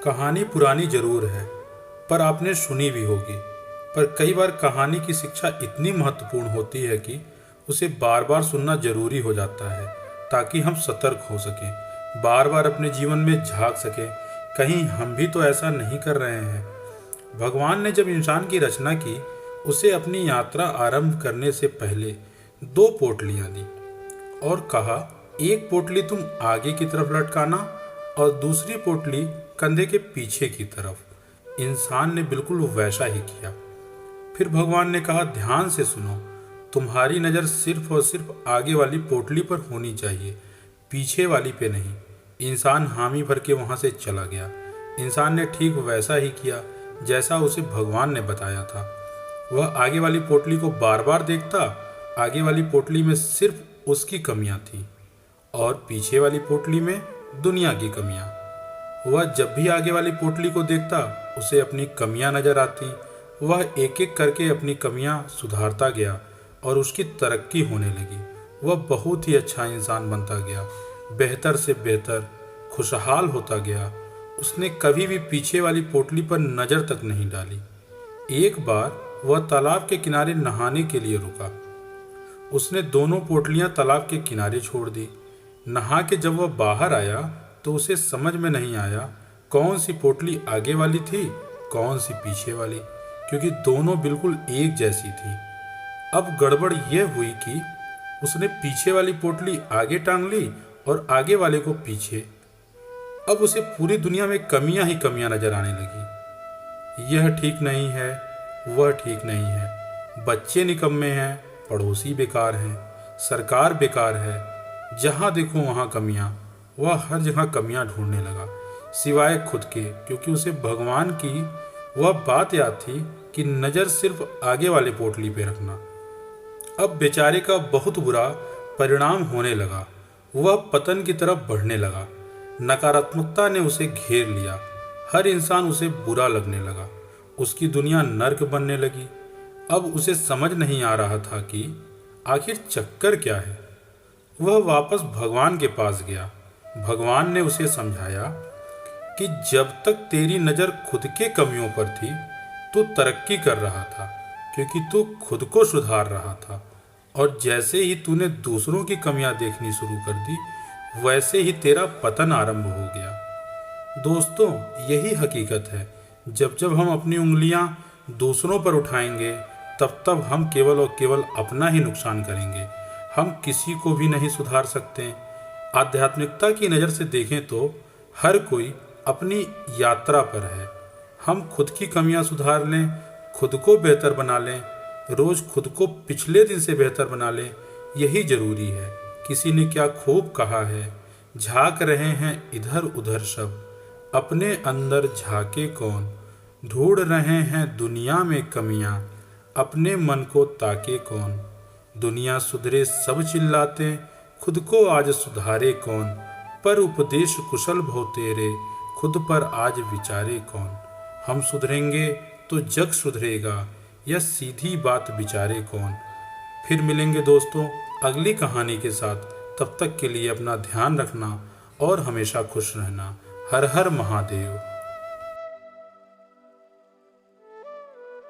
कहानी पुरानी जरूर है, पर आपने सुनी भी होगी। पर कई बार कहानी की शिक्षा इतनी महत्वपूर्ण होती है कि उसे बार बार सुनना जरूरी हो जाता है, ताकि हम सतर्क हो सकें, बार बार अपने जीवन में झांक सकें, कहीं हम भी तो ऐसा नहीं कर रहे हैं। भगवान ने जब इंसान की रचना की, उसे अपनी यात्रा आरंभ करने से पहले दो पोटलियां दी और कहा, एक पोटली तुम आगे की तरफ लटकाना और दूसरी पोटली कंधे के पीछे की तरफ। इंसान ने बिल्कुल वैसा ही किया। फिर भगवान ने कहा, ध्यान से सुनो, तुम्हारी नज़र सिर्फ और सिर्फ आगे वाली पोटली पर होनी चाहिए, पीछे वाली पे नहीं। इंसान हामी भर के वहां से चला गया। इंसान ने ठीक वैसा ही किया जैसा उसे भगवान ने बताया था। वह आगे वाली पोटली को बार बार देखता। आगे वाली पोटली में सिर्फ उसकी कमियां थीं और पीछे वाली पोटली में दुनिया की कमियां। वह जब भी आगे वाली पोटली को देखता, उसे अपनी कमियां नजर आती। वह एक एक करके अपनी कमियां सुधारता गया और उसकी तरक्की होने लगी। वह बहुत ही अच्छा इंसान बनता गया, बेहतर से बेहतर, खुशहाल होता गया। उसने कभी भी पीछे वाली पोटली पर नजर तक नहीं डाली। एक बार वह तालाब के किनारे नहाने के लिए रुका। उसने दोनों पोटलियां तालाब के किनारे छोड़ दी। नहा के जब वह बाहर आया तो उसे समझ में नहीं आया कौन सी पोटली आगे वाली थी, कौन सी पीछे वाली, क्योंकि दोनों बिल्कुल एक जैसी थी। अब गड़बड़ यह हुई कि उसने पीछे वाली पोटली आगे टांग ली और आगे वाले को पीछे। अब उसे पूरी दुनिया में कमियां ही कमियां नजर आने लगी। यह ठीक नहीं है, वह ठीक नहीं है, बच्चे निकम्मे हैं, पड़ोसी बेकार हैं, सरकार बेकार है, जहां देखो वहां कमियां। वह हर जगह कमियां ढूंढने लगा, सिवाय खुद के, क्योंकि उसे भगवान की वह बात याद थी कि नज़र सिर्फ आगे वाले पोटली पे रखना। अब बेचारे का बहुत बुरा परिणाम होने लगा। वह पतन की तरफ बढ़ने लगा। नकारात्मकता ने उसे घेर लिया। हर इंसान उसे बुरा लगने लगा। उसकी दुनिया नर्क बनने लगी। अब उसे समझ नहीं आ रहा था कि आखिर चक्कर क्या है। वह वापस भगवान के पास गया। भगवान ने उसे समझाया कि जब तक तेरी नज़र खुद के कमियों पर थी, तू तरक्की कर रहा था, क्योंकि तू खुद को सुधार रहा था। और जैसे ही तूने दूसरों की कमियां देखनी शुरू कर दी, वैसे ही तेरा पतन आरंभ हो गया। दोस्तों, यही हकीकत है। जब जब हम अपनी उंगलियां दूसरों पर उठाएंगे, तब तब हम केवल और केवल अपना ही नुकसान करेंगे। हम किसी को भी नहीं सुधार सकते। आध्यात्मिकता की नज़र से देखें तो हर कोई अपनी यात्रा पर है। हम खुद की कमियां सुधार लें, खुद को बेहतर बना लें, रोज खुद को पिछले दिन से बेहतर बना लें, यही जरूरी है। किसी ने क्या खूब कहा है, झांक रहे हैं इधर उधर सब, अपने अंदर झांके कौन, ढूंढ रहे हैं दुनिया में कमियां, अपने मन को ताके कौन। दुनिया सुधरे सब चिल्लाते, खुद को आज सुधारे कौन, पर उपदेश कुशल भो तेरे, खुद पर आज विचारे कौन। हम सुधरेंगे तो जग सुधरेगा, यह सीधी बात विचारे कौन। फिर मिलेंगे दोस्तों अगली कहानी के साथ। तब तक के लिए अपना ध्यान रखना और हमेशा खुश रहना। हर हर महादेव।